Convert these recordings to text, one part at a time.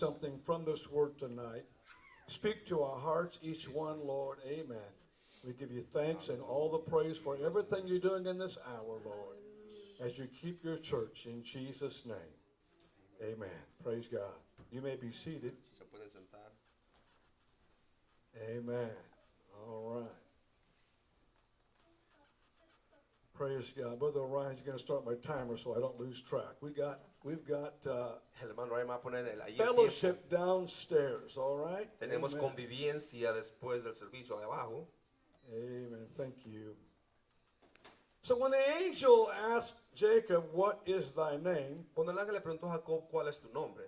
something from this word tonight. Speak to our hearts, each one, Lord. Amen. We give you thanks and all the praise for everything you're doing in this hour, Lord, as you keep your church in Jesus' name. Amen. Praise God. You may be seated. Se pueden sentar. Amen. All right. Praise God. Brother Ryan's going to start my timer so I don't lose track. We've got El hermano Ryan va a poner ahí el fellowship downstairs, all right? tiempo. Tenemos Amen. convivencia después del servicio de abajo. Amen. Thank you. So when the angel asked Jacob, "What is thy name?" Cuando el ángel le preguntó a Jacob cuál es tu nombre,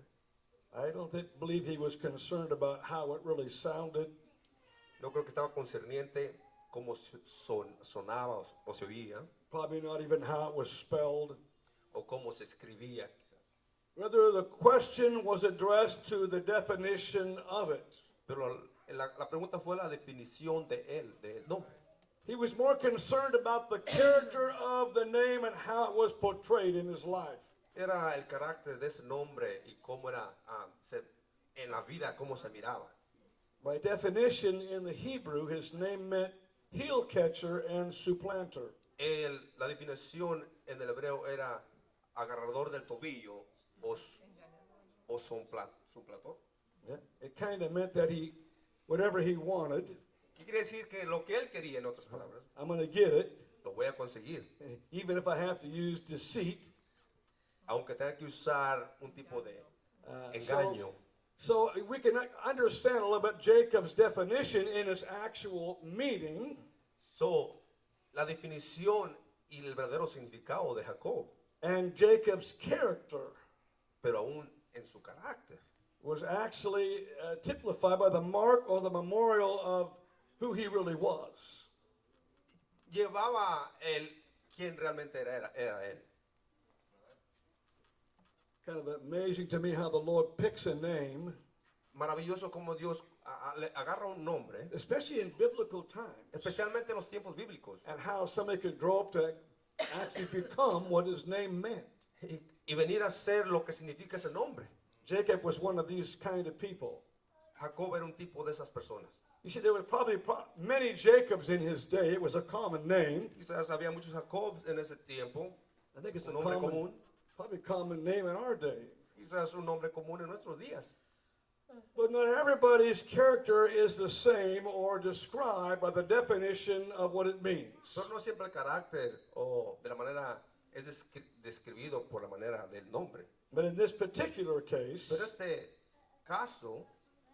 I don't believe he was concerned about how it really sounded. no creo que estaba concerniente cómo sonaba o se oía, Probably not even how it was spelled. o cómo se escribía quizás. Rather, the question was addressed to the definition of it. Pero la pregunta fue la definición de él, del nombre. He was more concerned about the character of the name and how it was portrayed in his life. Era el carácter de ese nombre y cómo era en la vida, cómo se miraba. By definition, in the Hebrew, his name meant heel catcher and supplanter. La definición en el hebreo era agarrador del tobillo o suplantor. Yeah. It kind of meant that whatever he wanted, ¿Qué quiere decir? Que lo que él quería, en otras palabras, I'm going to get it, lo voy a conseguir. even if I have to use deceit. Aunque tenga que usar un tipo de So, engaño. so we can understand a little bit Jacob's definition in its actual meaning. So, la definición y el verdadero significado de Jacob, And Jacob's character pero aún en su carácter, was actually typified by the mark or the memorial of who he really was. llevaba quién realmente era él. Kind of amazing to me how the Lord picks a name, Maravilloso como Dios le agarra un nombre, especially in biblical times, especialmente en los tiempos bíblicos, and how somebody could grow up to actually become what his name meant. y venir a ser lo que significa ese nombre. Jacob was one of these kind of people. Jacob era un tipo de esas personas. You see, there were probably many Jacobs in his day. It was a common name. Quizás había muchos Jacobs en ese tiempo, I think it's a un nombre común, probably common name in our day. quizás un nombre común en nuestros días. But not everybody's character is the same or described by the definition of what it means. Pero no siempre el carácter o de la manera es describido por la manera del nombre. But in this particular case, Pero este caso,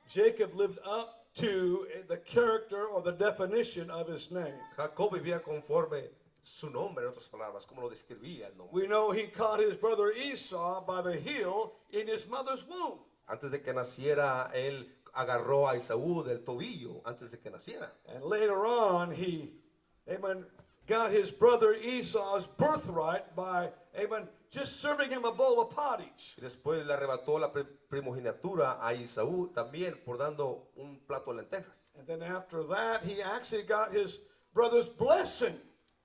Jacob lived up to the character or the definition of his name. Jacob vivía conforme su nombre, en otras palabras, como lo describía el nombre. We know he caught his brother Esau by the heel in his mother's womb. Antes de que naciera, él agarró a Esaú del tobillo antes de que naciera. And later on, he, got his brother Esau's birthright by, just serving him a bowl of pottage. Y después le arrebató la primogenitura a Esaú también por dando un plato de lentejas. And then after that, he actually got his brother's blessing.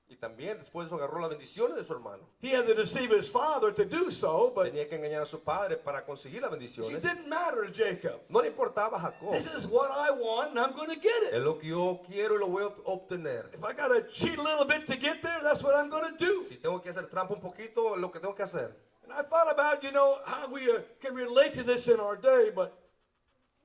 Y también después de eso agarró las bendiciones de su hermano. He had to deceive his father to do so, but Tenía que engañar a su padre para conseguir las it bendiciones. didn't matter to Jacob. No le importaba a Jacob. This is what I want, and I'm going to get Es it. lo que yo quiero y lo voy a obtener. If I got to cheat a little bit to get there, that's what I'm going to do. Si tengo que hacer trampa un poquito, es lo que tengo que hacer. And I thought about, how we can relate to this in our day, but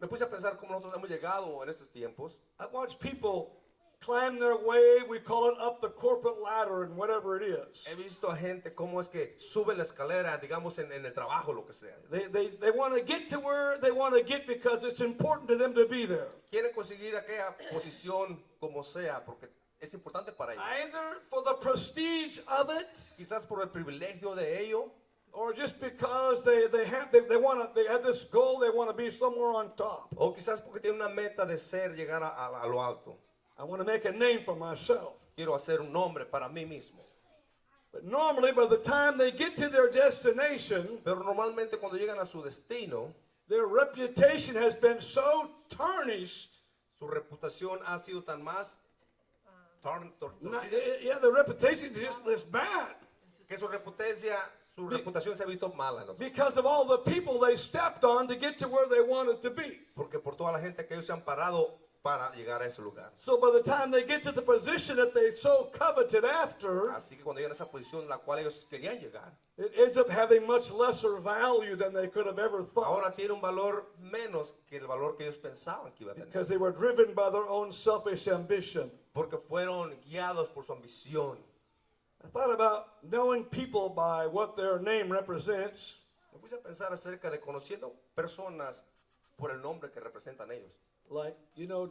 Me puse a pensar cómo nosotros hemos llegado en estos tiempos. I watch people climb their way, we call it up the corporate ladder and whatever it is. He visto a gente cómo es que sube la escalera, digamos, en el trabajo, lo que sea. They want to get to where they want to get because it's important to them to be there. Quieren conseguir aquella posición como sea, porque es importante para ellos. Either for the prestige of it, Quizás por el privilegio de ello, or just because they have this goal, they want to be somewhere on top. o quizás porque tienen una meta de llegar a lo alto. I want to make a name for myself. Quiero hacer un nombre para mí mismo. But normally, by the time they get to their destination, Pero normalmente cuando llegan a su destino, their reputation has been so tarnished. su reputación ha sido tan más The reputation is just bad. que su reputación su reputación se ha visto mala, ¿no? because of all the people they stepped on to get to where they wanted to be. Porque por toda la gente que ellos se han parado para llegar a ese lugar. So by the time they get to the position that they so coveted after, Así que cuando llegan a esa posición en la cual ellos querían llegar, it ends up having much lesser value than they could have ever thought, ahora tiene un valor menos que el valor que ellos pensaban que iba a tener. because they were driven by their own selfish ambition. Porque fueron guiados por su ambición. I thought about knowing people by what their name represents. Me puse a pensar acerca de conociendo personas por el nombre que representan ellos. Like,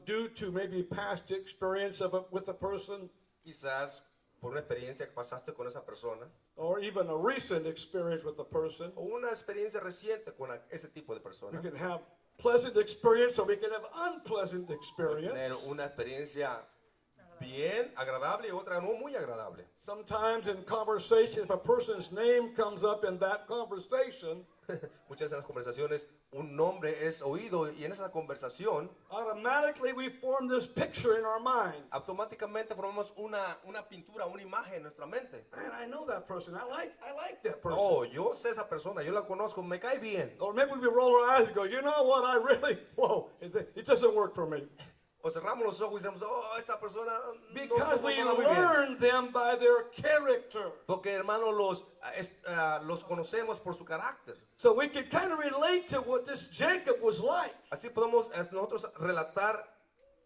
due to maybe past experience with a person, Quizás por una experiencia que pasaste con esa persona or even a recent experience with a person. o una experiencia reciente con ese tipo de We persona. can have pleasant experience or we can have unpleasant Puedes experience. tener una experiencia bien agradable y otra no muy agradable. Sometimes in conversation, if a person's name comes up in that conversation, Muchas de las conversaciones un nombre es oído y en esa conversación automatically we form this picture in our mind. automáticamente formamos una pintura, una imagen en nuestra mente. Man, I know that person. I like that person. Oh, yo sé esa persona, yo la conozco, me cae bien. Or maybe we roll our eyes and go, you know what, it doesn't work for me. O cerramos los ojos y decimos, oh, esta persona no, Because we no la muy bien. learn them by their character. Porque hermanos los conocemos por su carácter. So we can kind of relate to what this Jacob was like. Así podemos nosotros relatar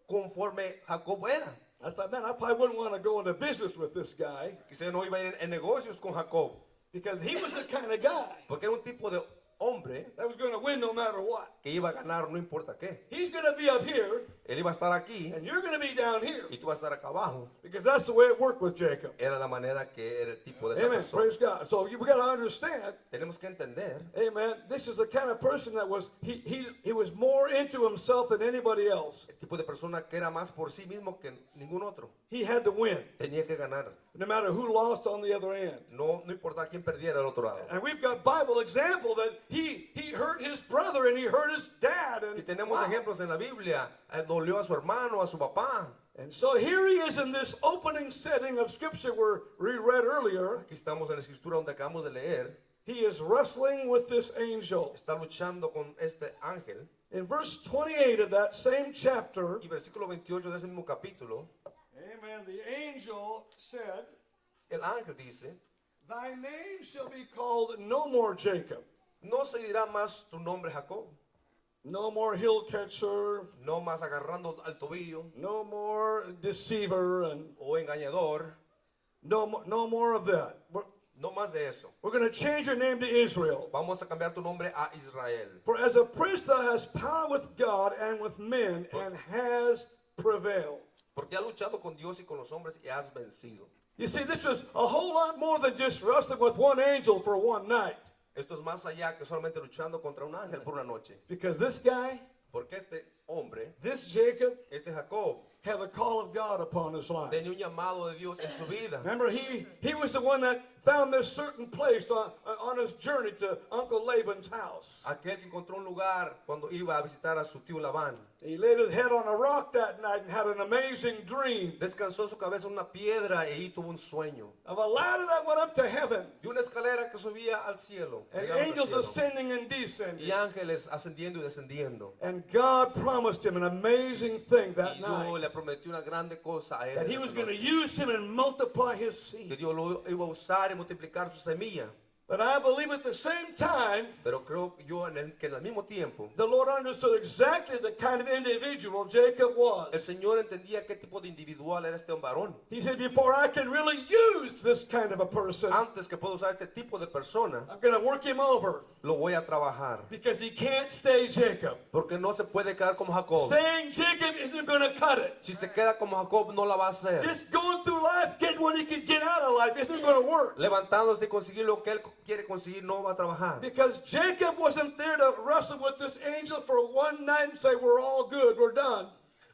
conforme Jacob era. I thought, man, I probably wouldn't want to go into business with this guy Quizá no iba a ir en negocios con Jacob, because he was the kind of guy porque era un tipo de hombre that was going to win no matter what. que iba a ganar no importa qué. He's going to be up here Él iba a estar aquí and you're going to be down here y tú vas a estar acá abajo. because that's the way it worked with Jacob. Era la manera que era el tipo de esa Amen. persona. Praise God. So we got to understand, Tenemos que entender, amen, this is the kind of person that was, he was more into himself than anybody else. el tipo de persona que era más por sí mismo que ningún otro. He had to win, Tenía que ganar. no matter who lost on the other end. No importa quién perdiera al otro lado. And we've got Bible example that he hurt his brother and he hurt his dad. Y And, tenemos ejemplos en la Biblia. Dolió a su hermano, a su papá. and so here he is in this opening setting of scripture we read earlier. Aquí estamos en la escritura donde acabamos de leer. He is wrestling with this angel. Está luchando con este ángel. In verse 28 of that same chapter, Y versículo 28 de ese mismo capítulo, amen, the angel said, el ángel dice, thy name shall be called no more Jacob, no se dirá más tu nombre Jacob, no more hill catcher, no más agarrando al tobillo no more deceiver, and o engañador, no more of that. no más de eso. We're going to change your name to Israel. Vamos a cambiar tu nombre a Israel. For as a prince thou hast power with God and with men, and has prevailed. Porque has luchado con Dios y con los hombres y has vencido. You see, this was a whole lot more than just wrestling with one angel for one night. Esto es más allá que solamente luchando contra un ángel por una noche. Because this guy, Porque este hombre, this Jacob, este Jacob, had a call of God upon his life. tenía un llamado de Dios en su vida. Remember, he was the one that found this certain place on his journey to Uncle Laban's house. Aquel que encontró un lugar cuando iba a visitar a su tío Labán. He laid his head on a rock that night and had an amazing dream Descansó su cabeza en una piedra y ahí tuvo un sueño. of a ladder that went up to heaven, De una escalera que subía al cielo. and llegando al angels cielo. ascending and descending. Y ángeles ascendiendo y descendiendo. And God promised him an amazing thing that Y Dios night, le prometió una grande cosa a él. that he en was esa going to noche. use him and multiply his Que seed. Dios lo iba a usar y multiplicar su semilla. But I believe at the same time, Pero creo yo que en el mismo tiempo, the Lord understood exactly the kind of individual Jacob el was. Señor entendía qué tipo de individual era este varón. He said, before I can really use this kind of a person, Antes que pueda usar este tipo de persona, I'm going to work him over lo voy a trabajar. because he can't stay Jacob. Porque no se puede quedar como Jacob. Staying Jacob isn't going to cut it. Si se queda como Jacob, no la va a hacer. Just going through life, getting what he can get out of life isn't going to work. Levantándose y conseguir lo que él quiere conseguir, no va a trabajar. Because Jacob wasn't there to wrestle with this angel for one night and say, we're all good, we're done.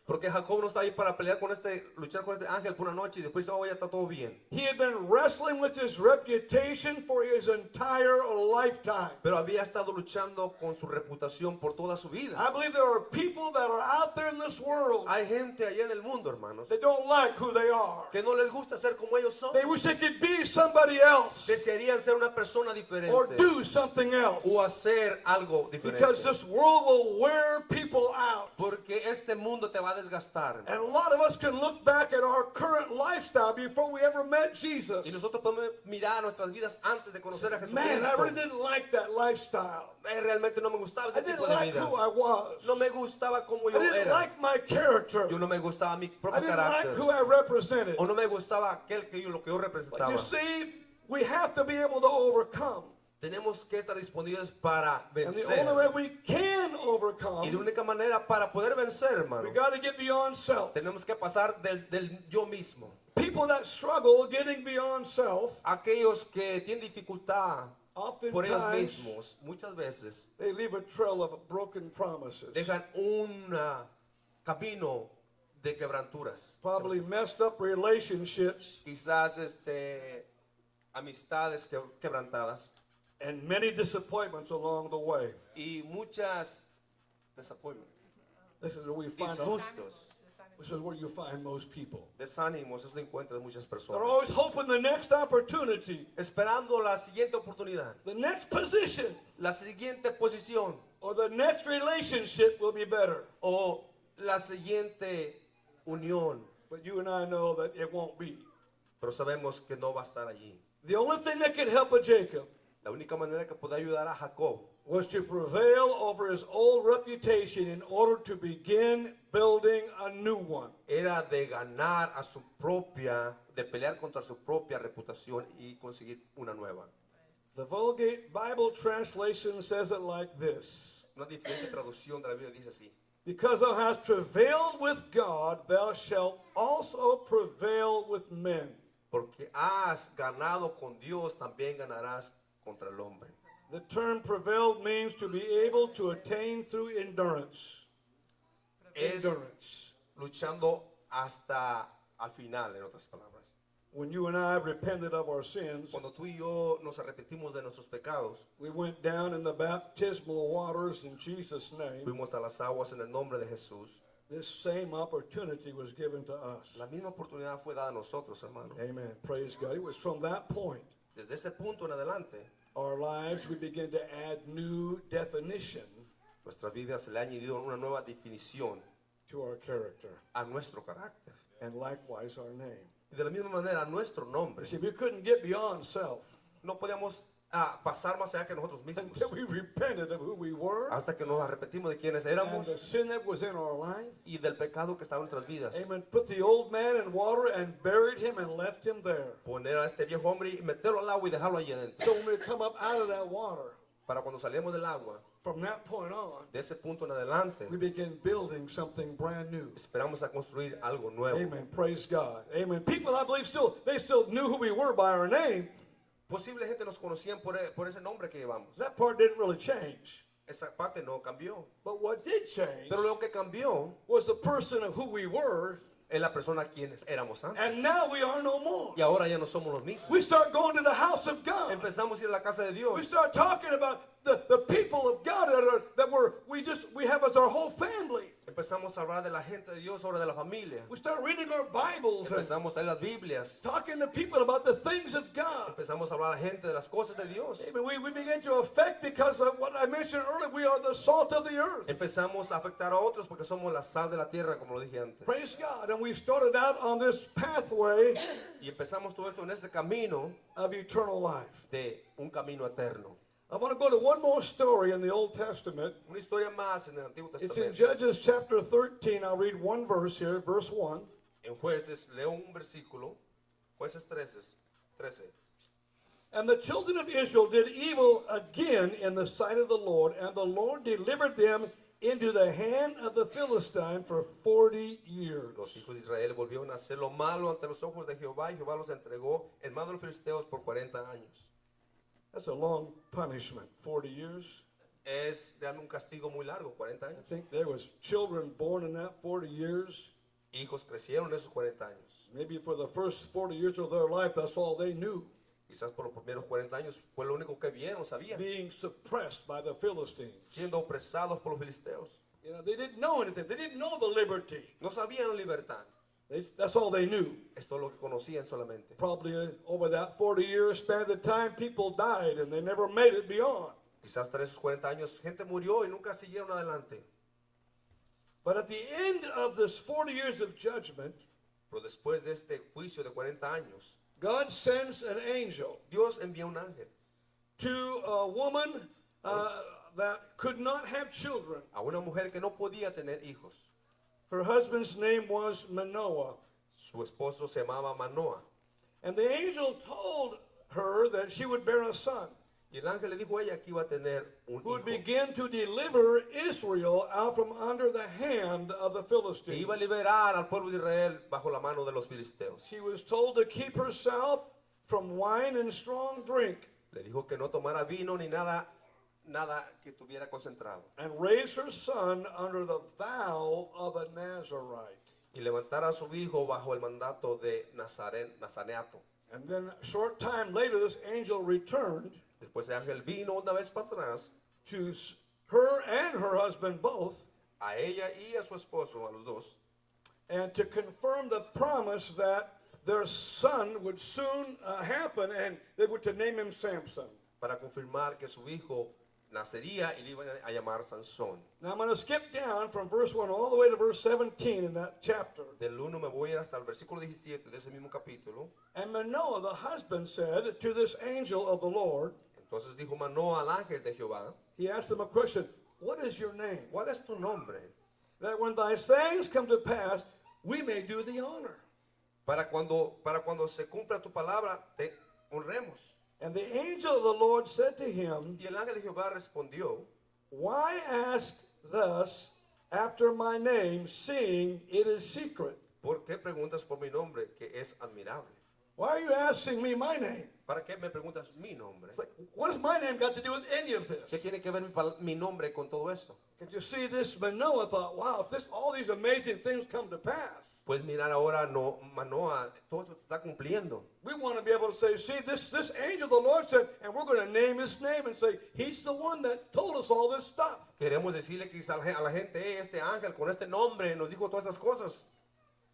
Porque Jacob no está ahí para pelear con luchar con este ángel por una noche y después dice, oh, ya está todo bien. He had been wrestling with his reputation for his entire lifetime. Pero había estado luchando con su reputación por toda su vida. I believe there are people that are out there in this world Hay gente allá en el mundo, hermanos, that don't like who they are. que no les gusta ser como ellos son. They wish they could be somebody else Desearían ser una persona or diferente do something else. o hacer algo Because diferente. this world will wear people out. Porque este mundo te va a desgastar. And a lot of us can look back at our current lifestyle before we ever met Jesus. Y nosotros podemos mirar nuestras vidas antes de conocer a Man, I really Jesucristo. didn't like that lifestyle. Realmente no me gustaba I ese didn't tipo de like vida. who I was. No me gustaba como I yo didn't era. like my character. Yo no me gustaba mi I propio didn't like carácter. who I represented. O no me gustaba lo que yo But representaba. you see, we have to be able to overcome. Tenemos que estar disponibles para And the vencer. only way we can Y de overcome, única manera para poder vencer, hermano, we got to get beyond self. tenemos que pasar del yo mismo. People that struggle getting beyond self, Aquellos que tienen dificultad por ellos oftentimes mismos, muchas veces they leave a trail of broken promises. dejan un camino de quebranturas. Probably messed up relationships Quizás amistades quebrantadas and many disappointments along the way. y muchas disappointments, This is where we find disgustos, this is where you find most people. desánimos. Eso lo encuentran muchas They're personas. always hoping the next opportunity, Esperando la siguiente oportunidad, the next position, la siguiente posición or the next relationship will be better. o la siguiente unión. But you and I know that it won't be. Pero sabemos que no va a estar allí. The only thing that could help a Jacob La única manera que puede ayudar a Jacob was to prevail over his old reputation in order to begin building a new one. era de ganar a su propia, de pelear contra su propia reputación y conseguir una nueva. The Vulgate Bible translation says it like this: Una diferente traducción de la Biblia dice así: Because thou hast prevailed with God, thou shalt also prevail with men. porque has ganado con Dios, también ganarás contra el hombre. The term prevailed means to be able to attain through endurance. Es Endurance. luchando hasta al final, en otras palabras. When you and I repented of our sins, Cuando tú y yo nos arrepentimos de nuestros pecados, we went down in the baptismal waters in Jesus' name. fuimos a las aguas en el nombre de Jesús. This same opportunity was given to us. La misma oportunidad fue dada a nosotros, hermano. Amen. Praise God. It was from that point, Desde ese punto en adelante, our lives, we began to add new definition nuestras vidas se le ha añadido una nueva definición to our character, a nuestro carácter. and likewise our name. Y de la misma manera, nuestro nombre. You see, we couldn't get beyond self No podíamos pasar más allá que nosotros mismos. until we repented of who we were Hasta que nos arrepentimos de quienes and éramos the sin that was in our life. y del pecado que estaba en nuestras vidas. Amen. Put the old man in water and buried him and left him there. Poner a este viejo hombre y meterlo al agua y dejarlo allí adentro. So when we come up out of that water, Para cuando salíamos del agua, from that point on, de ese punto en adelante, we begin building something brand new. esperamos a construir algo nuevo. Amen. Praise God. Amen. People, I believe, they still knew who we were by our name. Posible gente nos conocían por ese nombre que llevamos. That part didn't really change. Esa parte no cambió. But what did change Pero lo que cambió was the person of who we were, es la persona quienes éramos antes. and now we are no more. Y ahora ya no somos los mismos. We start going to the house of God. Empezamos a ir a la casa de We Dios. start talking about the people of God we have as our whole family. Empezamos a hablar de la gente de Dios, ahora de la familia. We start reading our Bibles and Empezamos a leer las Biblias. talking to people about the things of God. Empezamos a hablar a la gente de las cosas de Dios. Amen. We begin to affect because of what I mentioned earlier. We are the salt of the earth. Empezamos a afectar a otros porque somos la sal de la tierra, como lo dije antes. Praise God. And we started out on this pathway Y empezamos todo esto en este camino of eternal life. de un camino eterno. I want to go to one more story in the Old Testament. Una historia más en el Antiguo It's in Testamento. Judges chapter 13. I'll read one verse here, verse 1. En Jueces, leo un versículo. Jueces 13. And the children of Israel did evil again in the sight of the Lord, and the Lord delivered them into the hand of the Philistine for 40 years. Los hijos de Israel volvieron a hacer lo malo ante los ojos de Jehová y Jehová los entregó en manos de los filisteos por 40 años. That's a long punishment, 40 years. es realmente un castigo muy largo, 40 I años. think there was children born in that 40 years. Hijos crecieron en esos 40 años. Maybe for the first 40 years of their life, that's all they knew. Quizás por los primeros 40 años fue lo único que vieron, sabían. Being suppressed by the Philistines. Siendo opresados por los filisteos. You know, they didn't know anything. They didn't know the liberty. No sabían la libertad. That's all they knew. Esto es lo que conocían solamente. Probably over that 40 years span of time, people died and they never made it beyond. Quizás tras esos 40 años gente murió y nunca siguieron adelante. But at the end of this 40 years of judgment, Pero después de este juicio de 40 años, God sends an angel Dios envía un ángel to a woman that could not have children. a una mujer que no podía tener hijos. Her husband's name was Manoah. Su esposo se llamaba Manoah. And the angel told her that she would bear a son Y el ángel le dijo a ella que iba a tener un who would hijo. begin to deliver Israel out from under the hand of the Que Philistines. iba a liberar al pueblo de Israel bajo la mano de los filisteos. She was told to keep herself from wine and strong drink Le dijo que no tomara vino ni nada que tuviera concentrado. and raise her son under the vow of a Nazarite. Y levantara a su hijo bajo el mandato de Nazareato. And then a short time later, this angel returned Después el ángel vino una vez para atrás to her and her husband both, a ella y a su esposo, a los dos, and to confirm the promise that their son would soon happen, and they were to name him Samson. para confirmar que su hijo nacería y le iban a llamar Sansón. Now I'm going to skip down from verse 1 all the way to verse 17 in that chapter. Del 1 me voy a ir hasta el versículo 17 de ese mismo capítulo. And Manoah, the husband, said to this angel of the Lord, Entonces dijo Manoah al ángel de Jehová, he asked him a question, what is your name? ¿cuál es tu nombre? That when thy sayings come to pass, we may do thee honor. Para cuando se cumpla tu palabra, te honremos. And the angel of the Lord said to him, Y el ángel de Jehová respondió, why ask thus after my name, seeing it is secret? ¿por qué preguntas por mi nombre, que es admirable? Why are you asking me my name? ¿Para qué me preguntas mi nombre? It's like, what has my name got to do with any of ¿Qué this? tiene que ver mi nombre con todo esto? Because you see, this Manoah thought, wow, if all these amazing things come to pass, Pues mirar ahora, no, Manoah, todo esto se está cumpliendo. we want to be able to say, see, this angel of the Lord said, and we're going to name his name and say, he's the one that told us all this stuff. Queremos decirle que a la gente, este ángel con este nombre nos dijo todas estas cosas.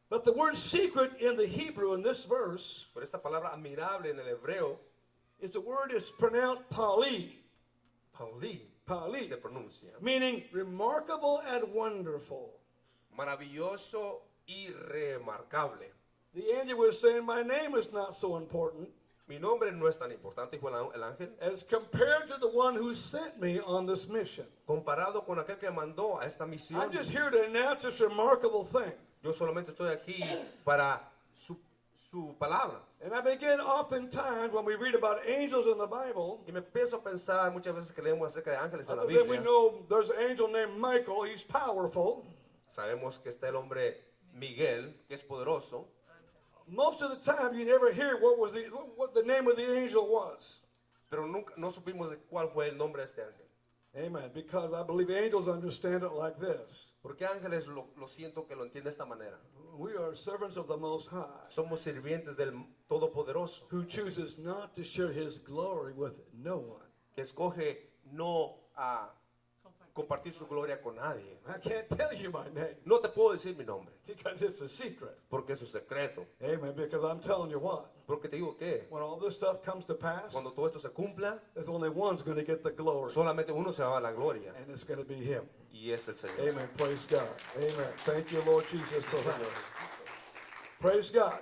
But the word secret in the Hebrew in this verse Pero esta palabra admirable en el hebreo, is the word is pronounced pali, paulí, pali, se pronuncia. meaning remarkable and wonderful. Maravilloso y remarcable. The angel was saying, my name is not so important Mi nombre no es tan importante, dijo el ángel, as compared to the one who sent me on this mission. comparado con aquel que mandó a esta misión. I'm just here to announce this remarkable thing. Yo solamente estoy aquí para su palabra. And I begin oftentimes when we read about angels in the Bible, Y me empiezo a pensar muchas veces que leemos acerca de ángeles en la other than we Biblia. know there's an angel named Michael, he's powerful. Sabemos que está el hombre Miguel, que es poderoso. Most of the time you never hear what the name of the angel was. Pero nunca, no supimos de cuál fue el nombre de este ángel. Amen. Because I believe angels understand it like this. Porque ángeles lo siento que lo entiende de esta manera. We are servants of the Most High, Somos sirvientes del Todopoderoso, who chooses not to share his glory with no one. que escoge no a compartir su gloria con nadie. I can't tell you my name No te puedo decir mi nombre, because it's a secret. porque es un secreto. Amen. Because I'm telling you what, Porque te digo que when all this stuff comes to pass, cuando todo esto se cumpla, there's only one's going to get the glory, solamente uno se va a la gloria, and it's going to be him. y es el Señor. Amen. Praise God. Amen. Thank you, Lord Jesus, for that. Praise God.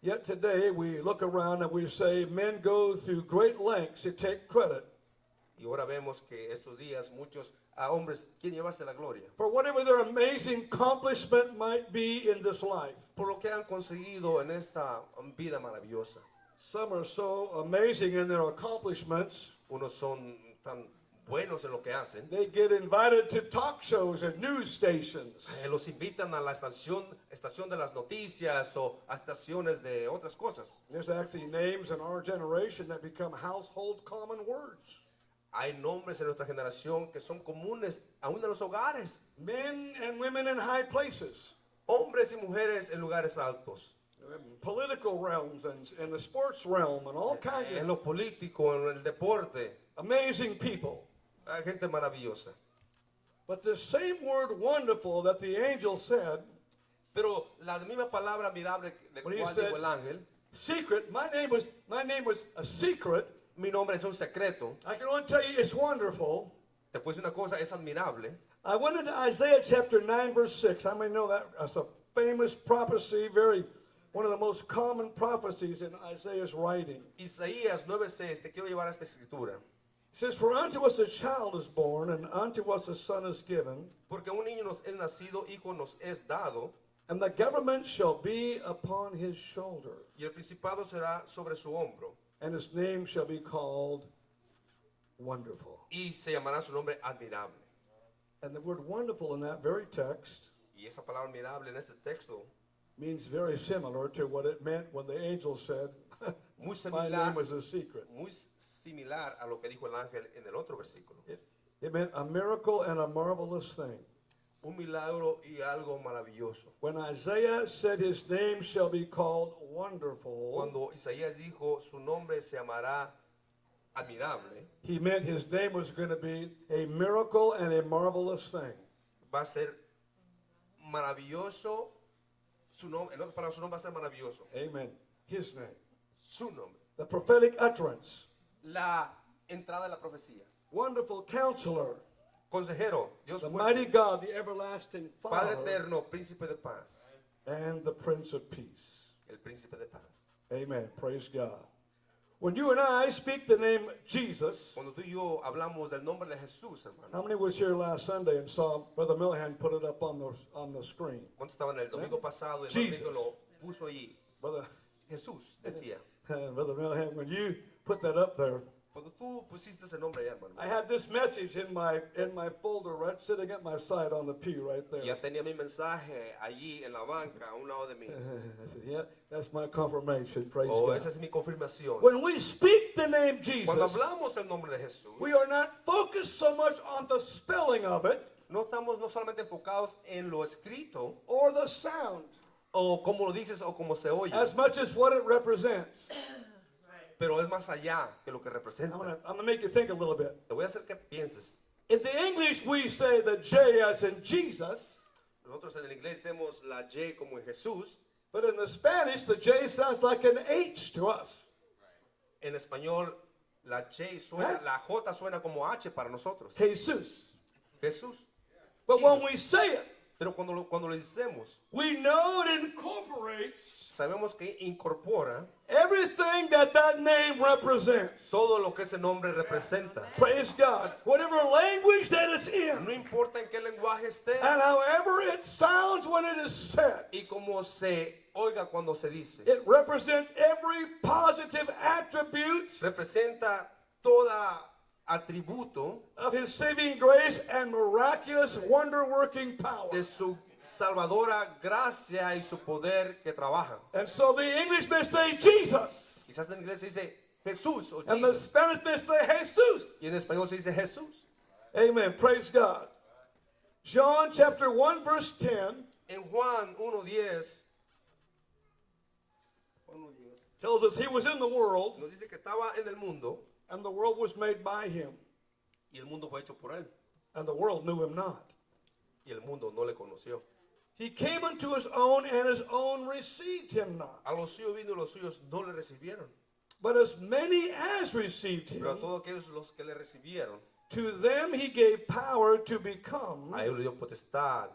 Yet today we look around and we say men go through great lengths to take credit Y ahora vemos que estos días muchos hombres quieren llevarse la gloria for whatever their amazing accomplishment might be in this life. por lo que han conseguido en esta vida maravillosa. Some are so amazing in their accomplishments, Unos son tan buenos en lo que hacen, they get invited to talk shows and news stations. los invitan a la estación de las noticias o a estaciones de otras cosas. There's actually names in our generation that become household common words. Hay nombres en nuestra generación que son comunes aún en los hogares. Men and women in high places, Hombres y mujeres en lugares altos. political realms and in the sports realm and all kinds En of lo político, en el deporte. amazing people. Hay gente maravillosa. But the same word wonderful that the angel said, Pero la misma palabra admirable de When he cual said- dijo el ángel, secret, my name was a secret. mi nombre es un secreto. I can only tell you it's wonderful. Te puedo decir una cosa, es admirable. I went into Isaiah chapter 9, verse 6. How many know that? That's a famous prophecy, one of the most common prophecies in Isaiah's writing. Isaías 9:6, te quiero llevar a esta escritura. It says, for unto us a child is born, and unto us a son is given, Porque un niño nos es nacido, hijo nos es dado, and the government shall be upon his shoulder, y el principado será sobre su hombro, and his name shall be called Wonderful. y se llamará su nombre admirable. And the word wonderful in that very text Y esa palabra admirable en este texto, means very similar to what it meant when the angel said, muy my name similar, was a secret. muy similar a lo que dijo el ángel en el otro versículo. It meant a miracle and a marvelous thing. Un milagro y algo maravilloso. When Isaiah said his name shall be called Wonderful, Cuando Isaías dijo su nombre se llamará admirable, he meant his name was going to be a miracle and a marvelous thing. va a ser maravilloso. Su nombre, en otras palabras, su nombre va a ser maravilloso. Amen. His name. Su nombre. The prophetic utterance. La entrada de la profecía. Wonderful Counselor. Consejero, Dios The fuerte, mighty God, the everlasting Padre Father, eterno, príncipe de paz. and the Prince of Peace. El príncipe de paz. Amen. Praise God. When you and I speak the name Jesus, Cuando tú y yo hablamos del nombre de Jesús, hermano. how many was here last Sunday and saw Brother Milhan put it up on the screen? ¿Cuántos estaban el domingo pasado y el Jesus. domingo lo puso allí? Brother, Jesús decía. Brother Milhan, when you put that up there, Cuando tú pusiste ese nombre allá, hermano. I had this message in my folder right sitting at my side on the pew right there. Ya tenía mi mensaje allí en la banca a un lado de mí. I said, yeah, that's my confirmation. Praise Oh, God. esa es mi confirmación. When we speak the name Jesus, Cuando hablamos el nombre de Jesús, we are not focused so much on the spelling of it no estamos no solamente enfocados en lo escrito, or the sound o cómo lo dices o cómo se oye, as much as what it represents. pero es más allá que lo que representa. I'm gonna make you think a little bit. Te voy a hacer que pienses. In the English, we say the J as in Jesus, Nosotros en el inglés hacemos la Y como en Jesús. but in the Spanish, the J sounds like an H to us. En español, la Y suena, ¿Eh? la J suena como H para nosotros. Jesus. Jesús. But when we say it, Pero cuando lo decimos, we know it incorporates sabemos que incorpora everything that name represents. todo lo que ese nombre representa. Praise God. Whatever language that it's in, No importa en qué lenguaje esté and however it sounds when it is said, y cómo se oiga cuando se dice. it represents every positive attribute Representa toda atributo of His saving grace and miraculous wonder-working power. de su salvadora gracia y su poder que trabaja. And so the English may say Jesus, Quizás en inglés se dice Jesús o and the Jesus, Spanish may say Jesus. y en español se dice Jesús. Amen. Praise God. John chapter 1 verse 10 En Juan 1:10 tells us He was in the world, nos dice que estaba en el mundo and the world was made by Him, y el mundo fue hecho por él and the world knew Him not. y el mundo no le conoció. He came unto His own, and His own received Him not. A los suyos vino y los suyos no le recibieron. But as many as received Him, Pero a todos aquellos los que le recibieron, to them He gave power to become a ellos le dio potestad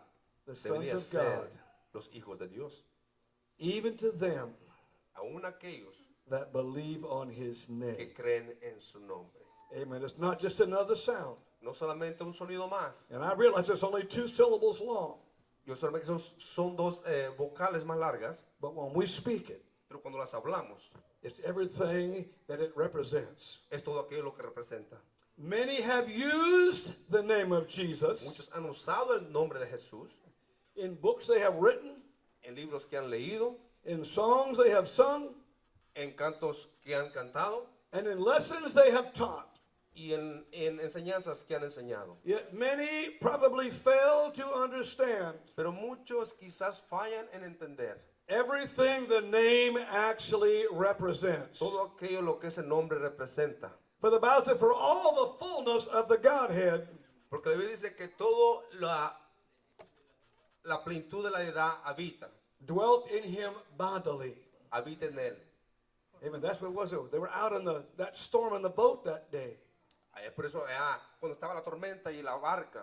the de sons venir a of ser God, los hijos de Dios. even to them Aún aquellos that believe on His que name. creen en su nombre. Amen. It's not just another sound. No solamente un sonido más. And I realize it's only 2 syllables long. Yo solamente son dos vocales más largas, But when we speak it, pero cuando las hablamos, it's everything that it represents. es todo aquello lo que representa. Many have used the name of Jesus Muchos han usado el nombre de Jesús in books they have written, en libros que han leído, in songs they have sung, en cantos que han cantado and in lessons they have taught. y en enseñanzas que han enseñado. Yet many probably fail to understand Pero muchos quizás fallan en entender everything the name actually represents. todo aquello lo que ese nombre representa. For the Bible said, for all the fullness of the Godhead Porque la Biblia dice que todo la plenitud de la deidad dwelt in him bodily. habita en él. Amen. That's what it was. They were out in that storm in the boat that day. Por eso, cuando estaba la tormenta y la barca,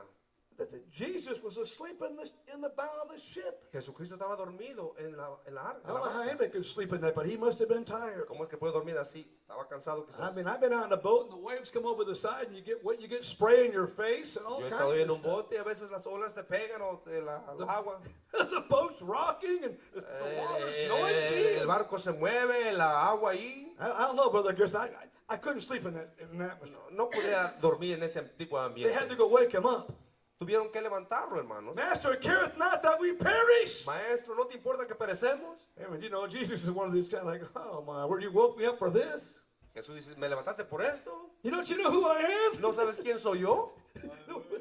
That Jesus was asleep in the bow of the ship. Jesucristo estaba dormido en la I don't know how barca. anybody could sleep in that, but he must have been tired. ¿Cómo es que puede dormir así? Estaba cansado I quizás. mean, I've been out in a boat and the waves come over the side and you get spray in your face and all Yo he kinds estado en of un stuff. bote y a veces las olas te pegan o el agua. The boat's rocking and the water's noisy. El barco se mueve, la agua ahí. I don't know, Brother Gerson. I couldn't sleep in that atmosphere. No podía dormir en ese tipo de They had to ambiente. go wake him up. Tuvieron que levantarlo, hermanos. Master, it careth not that we perish. Maestro, ¿no te importa que perecemos? I mean, you know, Jesus is one of these kind of like, oh my, where you woke me up for this? Jesús dice, ¿me levantaste por esto? You know who I am? ¿No sabes quién soy yo?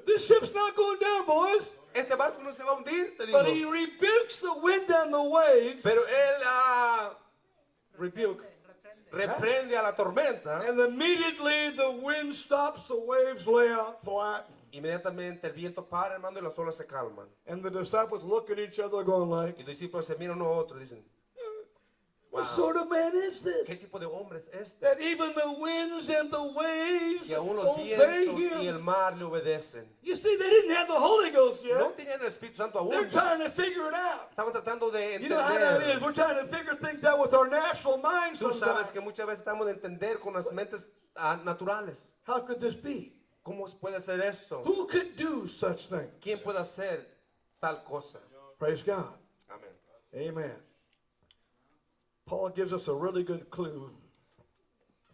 This ship's not going down, boys. Este barco no se va a hundir, te But he digo. rebukes the wind and the waves, Pero él reprende a la tormenta. and immediately the wind stops, the waves lay out flat, Inmediatamente el viento para, hermano, y las olas se calman. and the disciples look at each other going like, Y los discípulos se miran uno a otro y dicen, what sort of man is ¿qué this? tipo de hombre es este? That even the winds and the waves Que aún los obey vientos y el him. mar le obedecen. You see, they didn't have the Holy Ghost No yet. tenían el Espíritu Santo They're aún. trying to figure it out. Estaban tratando de You know how that is. entender. We're trying to figure things out with our natural minds Tú sabes sometimes. que muchas veces estamos de entender con las mentes naturales. How could this be? ¿Cómo puede ser esto? Who could do such things? ¿Quién puede hacer tal cosa? Praise God. Amén. Amen. Paul gives us a really good clue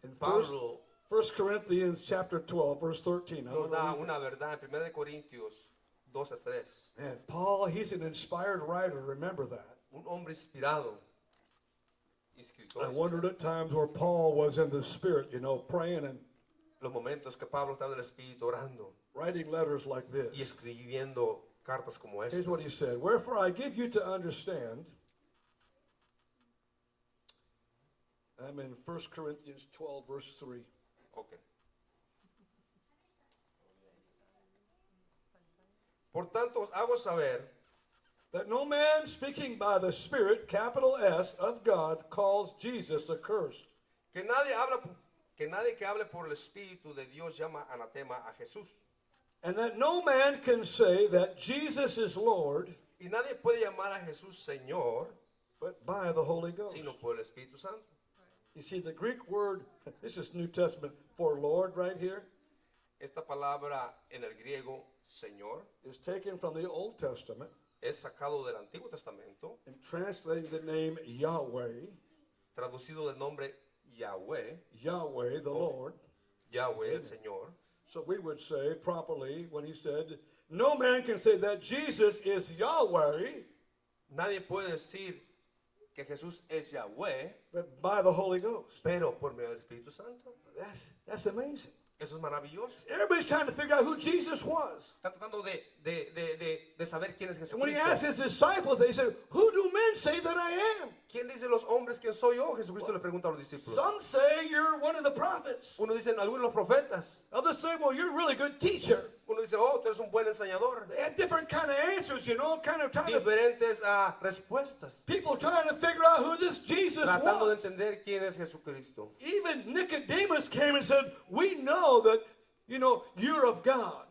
in Pablo 1 Corinthians chapter 12, verse 13. I nos wanna da read- una verdad en 1 de Corintios 12:3. Man, Paul, he's an inspired writer. Remember that. Un hombre inspirado. Escritor. I wondered at times where Paul was in the Spirit, you know, praying and Los momentos que Pablo estaba en el Espíritu orando writing letters like this. y escribiendo cartas como Here's what he estas. said. Wherefore I give you to understand. I'm in 1 Corinthians 12, verse 3. Ok. Por tanto, os hago saber That no man speaking by the Spirit, capital S, of God, calls Jesus accursed. que nadie que hable por el Espíritu de Dios llama anatema a Jesús. And that no man can say that Jesus is Lord, Y nadie puede llamar a Jesús Señor but by the Holy Ghost. sino por el Espíritu Santo. You see, the Greek word, this is New Testament, for Lord right here, Esta palabra en el griego Señor is taken from the Old Testament es sacado del Antiguo Testamento, and translating the name Yahweh, traducido del nombre Yahweh, Yahweh, the Lord. Yahweh el Señor. So we would say properly when he said, no man can say that Jesus is Yahweh, Nadie puede decir que Jesús es Yahweh, but by the Holy Ghost. pero por medio del Espíritu Santo. That's amazing. Eso es maravilloso. Everybody's trying to figure out who Jesus was. Está tratando de saber quién es And when he asked Jesucristo. his disciples, they said, who do men say that I am? ¿Quién dice los hombres quién soy yo? Jesucristo le pregunta a los discípulos. Some say you're one of the prophets. Uno dice, algunos de los profetas. Others say, well, you're a really good teacher. Uno dice, oh, tú eres un buen enseñador. They had different kind of answers, you know, kind of Diferentes respuestas. people trying to figure out who this Jesus Tratando de was. entender quién es Jesucristo. Even Nicodemus came and said, we know that, you know, you're of God.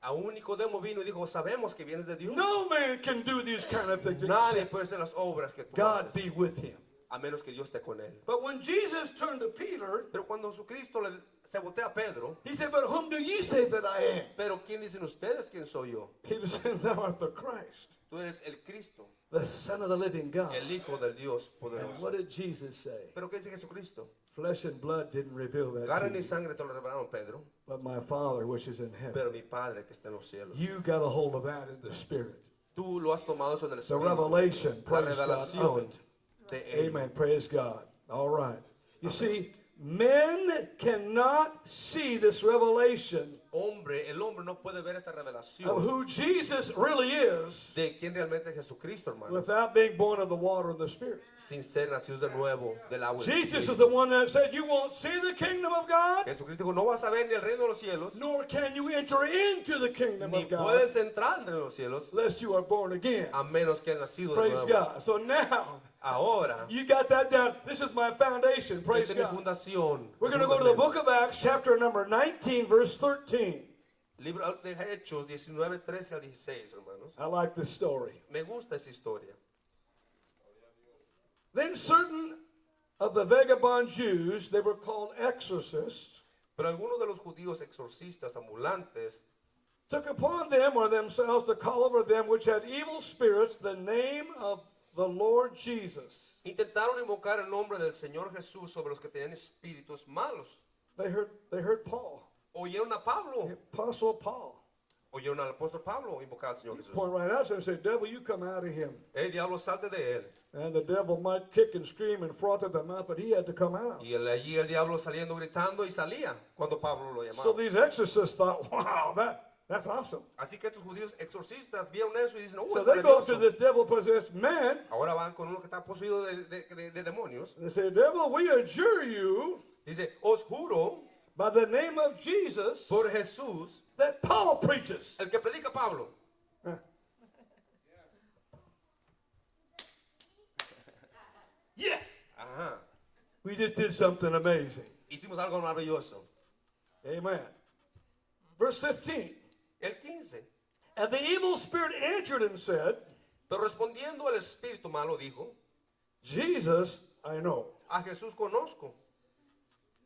Aún Nicodemo vino y dijo, sabemos que vienes de Dios. No man can do these kind of things Nadie except puede hacer las obras que tú God haces, be with him. a menos que Dios esté con él. But when Jesus turned to Peter, Pero cuando Jesucristo se voltea a Pedro, he said, but whom do ye say that I am? pero ¿quién dicen ustedes quién soy yo? Peter said, thou art the Christ, Tú eres el Cristo, the Son of the living God. el Hijo del Dios And poderoso. what did Jesus say? Pero ¿qué dice Jesucristo? Flesh and blood didn't reveal that to Carne y you, sangre te lo revelaron, Pedro, but my Father which is in heaven. pero mi Padre que está en los cielos. You got a hold of that in the Spirit. Tú lo has tomado eso en el The Espíritu. revelation, La praise God, of revelación it. de él. Amen, praise God. All right. You see, Men cannot see this revelation El hombre no puede ver esta of revelación who Jesus really is de quién realmente es Jesucristo, hermano, without being born of the water and the Spirit. sin ser nacidos de nuevo del agua y del Jesus is Espíritu. the one that said, you won't see the kingdom of God, Jesucristo dijo, no vas a ver ni el reino de los cielos, nor can you enter into the kingdom ni of God puedes entrar en el reino de los cielos, lest you are born again. a menos que hayas nacido de Praise nuevo. God. So now, Ahora, you got that down. This is my foundation. Praise esta es mi God. fundación. We're going to go to the book of Acts, chapter number 19, verse 13. Libro de Hechos 19, 13 al 16, hermanos. I like this story. Me gusta esa historia. Then certain of the vagabond Jews, they were called exorcists, Pero algunos de los judíos exorcistas ambulantes took upon them or themselves to call over them which had evil spirits the name of the Lord Jesus. intentaron invocar el nombre del Señor Jesús sobre los que tenían espíritus malos. They heard Paul, Oyeron a Pablo, the Apostle Paul, oyeron al apóstol Pablo invocar al Señor Jesús. point right out and say, devil, you come out of him. El diablo salte de él. And the devil might kick and scream and froth at the mouth, but he had to come out. Y allí el diablo saliendo gritando y salía cuando Pablo lo So llamaba. these exorcists thought, wow, that's awesome. Así que estos judíos exorcistas vieron eso y dicen, oh, So es they go to maravilloso. this devil-possessed man. Ahora van con uno que está poseído de demonios. They say, devil, we adjure you Dice, os juro by the name of Jesus por Jesús, that Paul preaches. el que predica Pablo. Yeah. Ajá. We just did something amazing. Hicimos algo maravilloso. Amen. Verse 15. El 15. And the evil spirit answered and said, Pero respondiendo el espíritu malo dijo, Jesus I know. a Jesús conozco.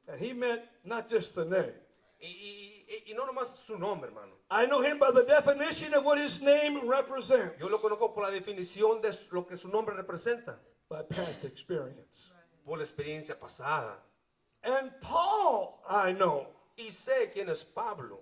And he meant not just the name. Y no nomás su nombre, hermano. I know him by the definition of what his name represents. Yo lo conozco por la definición de lo que su nombre representa, By past experience. por la experiencia pasada. And Paul I know Y sé quién es Pablo,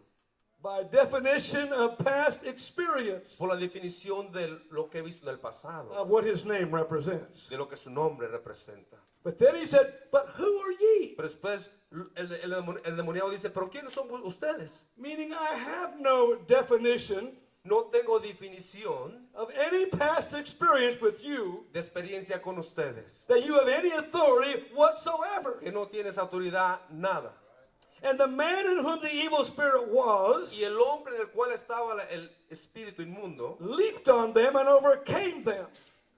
by definition of past experience por la definición de lo que he visto en el pasado, of what his name represents. de lo que su nombre representa. But then he said, but who are ye? Pero después el demoniado dice, pero ¿quiénes son ustedes? Meaning I have no definition No tengo definición of any past experience with you de experiencia con ustedes. that you have any authority whatsoever. Que no tienes autoridad, nada. And the man in whom the evil spirit was Y el hombre en el cual estaba el espíritu inmundo, leaped on them and overcame them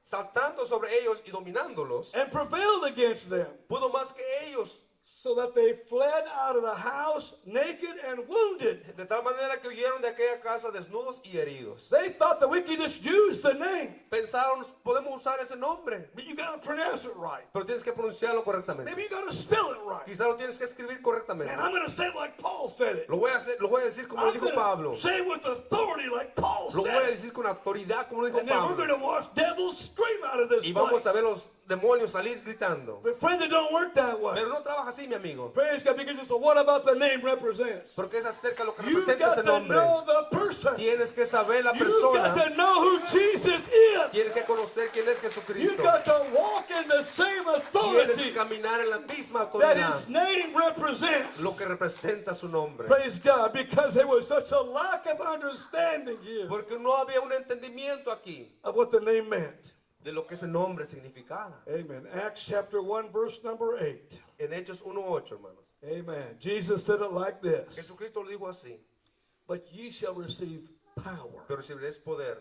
saltando sobre ellos y dominándolos, and prevailed against them, pudo más que ellos, so that they fled out of the house naked and wounded. de tal manera que huyeron de aquella casa desnudos y heridos. They thought that we could just use the name, Pensaron, podemos usar ese nombre, but you got to pronounce it right. pero tienes que pronunciarlo correctamente. Maybe you got to spell it right. Quizá lo tienes que escribir correctamente. And I'm going to say it like Paul said it. Lo voy a decir como lo I'm dijo Pablo. going to say it with authority like Paul Lo voy a said it. decir con autoridad como lo dijo And then we're Pablo. going to watch devils scream out of this Y vamos place. a ver los demonios salir gritando. But friends, it don't work that way. Pero no trabaja así, mi amigo. Praise God, because it's what about the name represents. Porque es acerca de lo que You've representa got ese to nombre. know the person. Tienes que saber la You've got persona. to know who Jesus is. Tienes que conocer quién es You've Jesucristo. got to walk in the same Tienes authority que caminar en la misma that autoridad. his name represents. Lo que representa su nombre. Praise God, because there was such a lack of understanding here Porque no había un entendimiento aquí of what the name meant. de lo que ese nombre significaba. Amen. Acts chapter 1, verse number 8. En Hechos 1:8, hermanos. Amen. Jesus said it like this. Jesucristo lo dijo así. But ye shall receive power. Pero recibiréis poder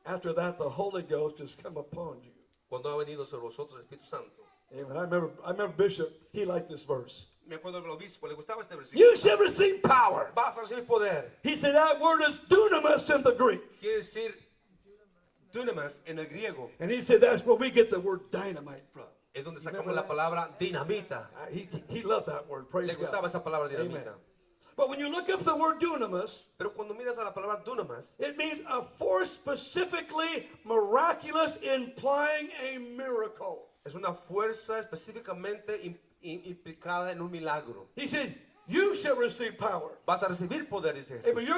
After that, the Holy Ghost has come upon you. cuando ha venido sobre vosotros el Espíritu Santo. Amen. I remember Bishop, he liked this verse. Me acuerdo del obispo, le gustaba este versículo. You shall receive power. Vas a recibir poder. He said that word is dunamis in the Greek. Quiere decir dunamis en el griego. And he said that's where we get the word dynamite from. Es donde sacamos la palabra dinamita. He loved that word. Praise Le gustaba God. esa palabra Amen. dinamita. But when you look up the word dunamis, Pero cuando miras a la palabra dunamis, it means a force specifically miraculous, implying a miracle. es una fuerza específicamente implicada en un milagro. He said, You shall receive power. Vas a recibir poder, dice Jesús. Amen. You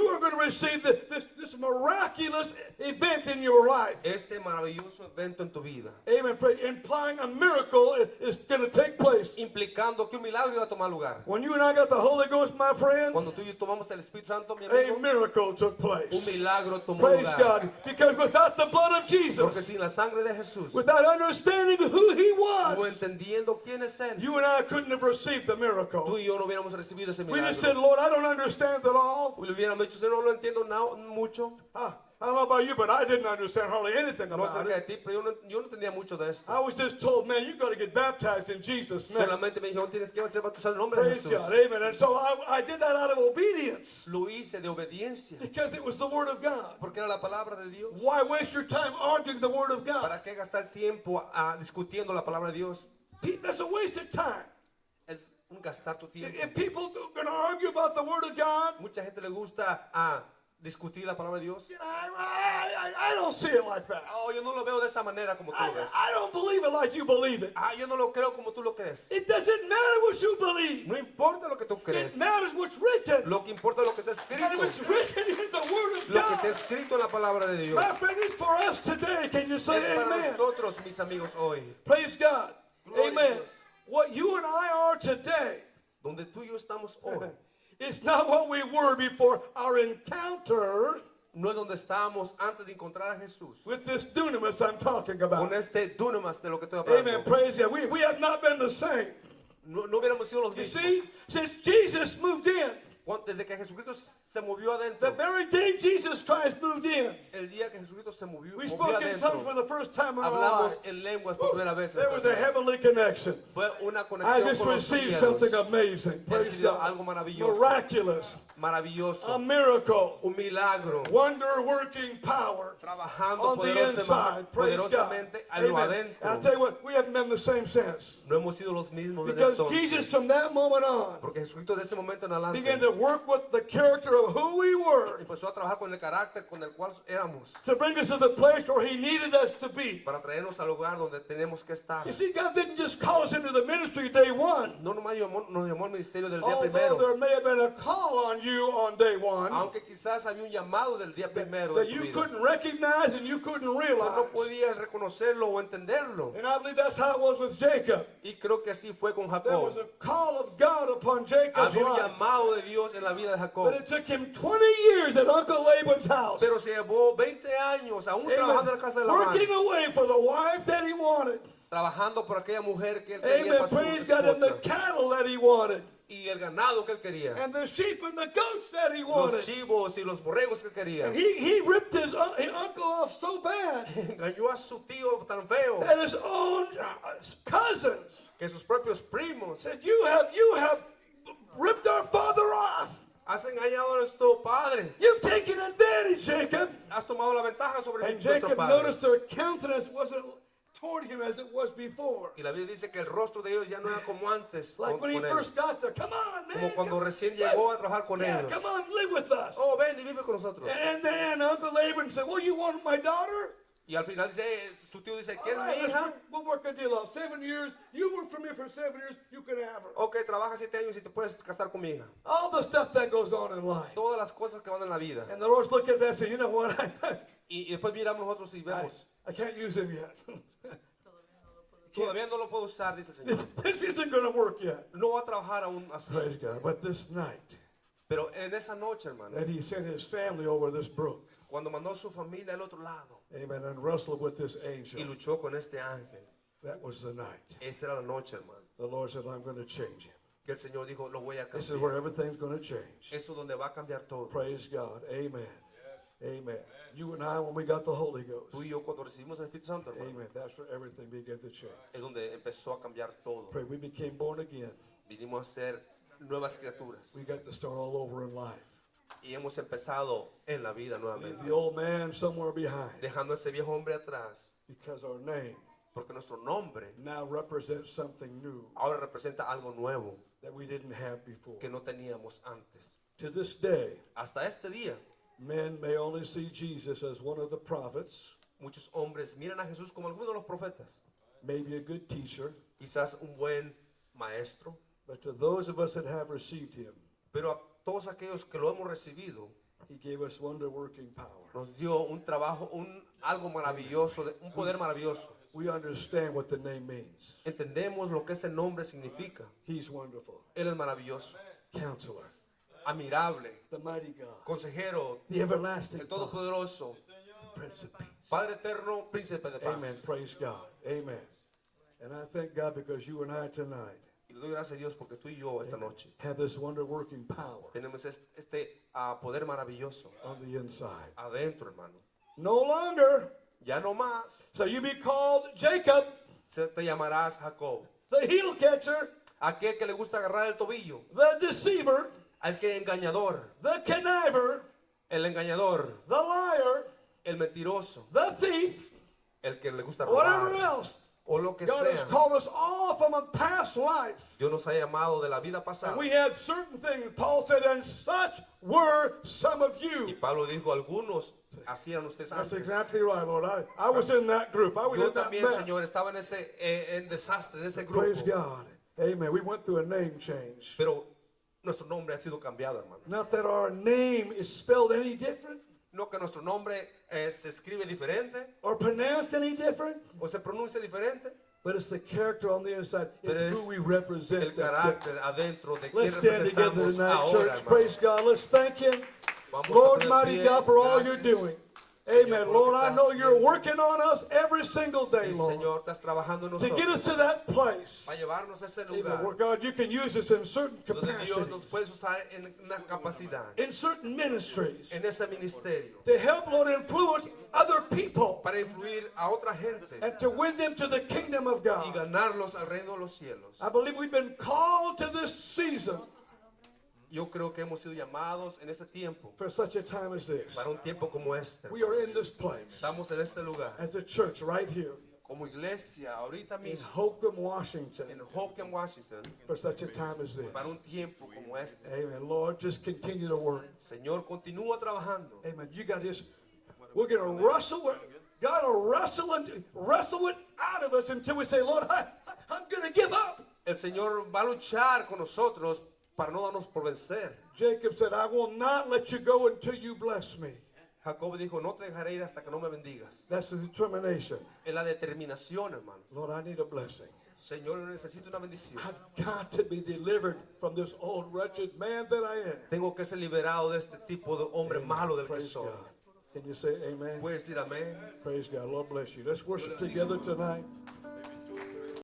are going to receive this miraculous event in your life. Este maravilloso evento en tu vida, Amen. Pray. Implying a miracle is going to take place. implicando que un milagro iba a tomar lugar. When you and I got the Holy Ghost, my friend, Cuando tú y yo tomamos el Espíritu Santo, mi a amigo, miracle took place. un milagro tomó Praise lugar. God. Because without the blood of Porque Jesus, sin la sangre de Jesús, without understanding who He no was, entendiendo quién es Él, you and I couldn't have received the tú miracle. y yo no hubiéramos recibido ese We just said, milagro. Lord, I don't understand at all. Le hubiéramos dicho, Señor, no lo entiendo mucho. I don't know about you, but I didn't understand hardly anything No about acerca it. de ti, pero yo no entendía mucho de esto. I was just told, man, you got to get baptized in Jesus' name. Solamente me dijeron, tienes que ser bautizado en el nombre de Praise Jesús. God. Amen. And so I did that out of obedience Lo hice de obediencia, because it was the Word of God. porque era la palabra de Dios. Why waste your time arguing the Word of God? ¿Para qué gastar tiempo discutiendo la palabra de Dios? That's a waste of time. Es un gastar tu tiempo. If people are going to argue about the Word of God, Mucha gente le gusta discutir la palabra de Dios. you know, I don't see it like that. Oh, yo no lo veo de esa manera como tú lo ves. I don't believe it like you believe it. Yo no lo creo como tú lo crees. It doesn't matter what you believe. No importa lo que tú It crees. matters what's written. Lo que importa es lo que está And escrito. it's written in the Word of Lo que está God. escrito en la palabra de Dios. My friend, it's for us today. Can you say Es para amen? nosotros, mis amigos, hoy. Praise God. Gloria a Amen. Dios. What you and I are today Donde tú y yo estamos hoy. is not what we were before our encounter No es donde estábamos antes de encontrar a Jesús. with this dunamis I'm talking Con about. este dunamis de lo que estoy Amen. hablando. Praise God. We have not been the same. No hubiéramos sido los You mismos. see, since Jesus moved in, Desde que Jesucristo se movió the adentro. very day Jesus Christ moved in, El día que Jesucristo se movió we spoke in tongues for adentro. the first time in our Hablamos lives. en lenguas por primera vez. en There was a nuestras vidas. heavenly connection. Fue una I conexión just con los received cielos. something amazing. Praise recibido God. algo maravilloso. Miraculous. A Maravilloso. miracle. Un milagro. Wonder-working power Trabajando on the inside. Praise God. poderosamente a lo Amen. And I'll adentro. tell you what, we haven't been the same since. No hemos sido los mismos desde Because Jesus, entonces. from that moment on, Porque Jesucristo de ese momento en began adelante to work with the character of who we were empezó a trabajar con el carácter con el cual éramos to bring us to the place where He needed us to be. para traernos al lugar donde tenemos que estar. You see, God didn't just call us into the ministry day one. No nomás nos llamó al ministerio del día Although primero, there may have been a call on you on day one aunque quizás había un llamado del día primero de that tu you vida. couldn't recognize and you couldn't Pero no realize. podías reconocerlo o entenderlo. And I believe that's how it was with Jacob. Y creo que así fue con There Jacob. was a call of God upon Jacob's Había un life. llamado de Dios en la vida de Jacob. But it took him 20 years at Uncle Laban's house. Pero se llevó 20 años aún trabajando en la casa de Amen. Labán, Working away for the wife that he wanted. trabajando por aquella mujer que él quería Amen. para su Praise God. And the esposa, cattle that he wanted. y el ganado que él quería, And the sheep and the goats that he los wanted. chivos y los borregos que quería. He ripped his uncle off so bad Engañó a su tío tan feo that his own cousins que sus propios primos said, you have ripped our father off. has engañado a nuestro padre. You've taken advantage, Jacob. Has tomado la ventaja sobre And nuestro Jacob padre. noticed their countenance wasn't toward him as it was before. Y la Biblia dice que el rostro de ellos ya no era como antes Like when he con él. first got there. Come on, man. Como cuando come on. recién llegó a trabajar con Yeah, ellos. come on, live with us. Oh, ven y vive con nosotros. And then Uncle Laban said, well, you want my daughter? Y al final dice, su tío dice, All ¿quieres right, mi hija? we'll work a deal out. 7 years. You work for me for 7 years. You can have her. Ok, trabaja 7 años y te puedes casar con mi hija. All the stuff that goes on in life. Todas las cosas que van en la vida. And the Lord's looking at that and saying, you know what? Y después miramos nosotros y vemos, I can't use him yet. todavía no lo puedo usar, dice el Señor. This isn't going to work yet. No va a trabajar aún así. Praise God. But this night, Pero en esa noche, hermano, that he sent his family over this brook. cuando mandó a su familia al otro lado Amen. And wrestled with this y angel. luchó con este ángel, That was the night. esa era la noche, hermano, The Lord said, I'm going to change him. que el Señor dijo, lo voy a This is cambiar. where everything's going to change. Esto es donde va a cambiar todo. Praise God. Amen. Amen. You and I, when we got the Holy Ghost, Tú y yo cuando recibimos el Espíritu Santo, hermano, amen, that's where everything began to change. es donde empezó a cambiar todo. Pray, we became born again. Vinimos a ser nuevas criaturas We got to start all over in life. y hemos empezado en la vida Leave nuevamente, the old man somewhere behind dejando a ese viejo hombre atrás, because our name porque nuestro nombre now represents something new ahora representa algo nuevo that we didn't have before. que no teníamos antes. To this day, Hasta este día, men may only see Jesus as one of the prophets, muchos hombres miran a Jesús como alguno de los profetas, maybe a good teacher, quizás un buen maestro, But to those of us that have received him, Pero a todos aquellos que lo hemos recibido, he gave us wonder-working power. nos dio un trabajo, algo maravilloso, un poder maravilloso. We understand what the name means. Entendemos lo que ese nombre significa. He's wonderful. Él es maravilloso, Counselor, admirable, the mighty God, consejero, the everlasting el Father, todopoderoso, Prince of Peace. Padre eterno, príncipe de paz. Amen. Praise God. Amen. And I thank God because you and I tonight Y le doy gracias a Dios porque tú y yo esta noche have this wonder-working power tenemos este poder maravilloso on the inside. adentro, hermano. No longer Ya no más shall you be called Jacob, te llamarás Jacob, the heel catcher, aquel que le gusta agarrar el tobillo, the deceiver, al que engañador, the conniver, el engañador, the liar, el mentiroso, the thief, el que le gusta whatever robar, else. o lo que God has sea. called us all from a past life. Dios nos ha llamado de la vida pasada. And we had certain things. Paul said, and such were some of Y you. Pablo dijo, algunos hacían ustedes That's antes. exactly right, Lord. I was in that group. I was Yo in that también, mess. Señor, estaba en ese en desastre, en ese grupo. Praise God. Amen. We went through a name change. Pero nuestro nombre ha sido cambiado, hermano. Not that our name is spelled any different No que nuestro nombre se escribe diferente or pronounced any different, o se pronuncia diferente, but it's the character on the inside. pero It's es who we represent. el carácter adentro de que Let's stand together representamos tonight, ahora, church. hermano. Praise God. Let's thank Him. Vamos a Lord, poner mighty pie. God, for all you're Gracias. doing. Amen. por lo Lord, que I estás know you're haciendo. working on us every single day, Sí, Lord, Señor, estás trabajando en to get us nosotros to that place. para llevarnos a ese Amen. lugar Where, God, you can use us in certain donde Dios capacities, nos puede usar en una capacidad, in certain ministries, en ese ministerio, to help, Lord, influence other people para influir a otra gente and to win them to the kingdom of y God. ganarlos al reino de los cielos. I believe we've been called to this season Yo creo que hemos sido llamados en este tiempo, for such a time as this. para un tiempo como este. We are in this place Estamos en este lugar, as a church right here como iglesia, ahorita in mismo, Holcomb, Washington, en Hoboken, Washington, for such a time as this. para un tiempo como este. Amen. Lord, just continue to work. Señor, continúa trabajando. Amen. You got this. We're going to wrestle with God will wrestle it out of us until we say, Lord, I'm going to give up. El Señor va a luchar con nosotros para no darnos por vencer. Jacob said, I will not let you go until you bless me. Jacob dijo, no te dejaré ir hasta que no me bendigas. That's the determination. Es la determinación, hermano. Lord, I need a blessing. Señor, yo necesito una bendición. I've got to be delivered from this old wretched man that I am. Tengo que ser liberado de este tipo de hombre malo del que Praise soy. God. Can you say amen? Puedes decir amén. Praise God. Lord bless you. Let's worship together tonight.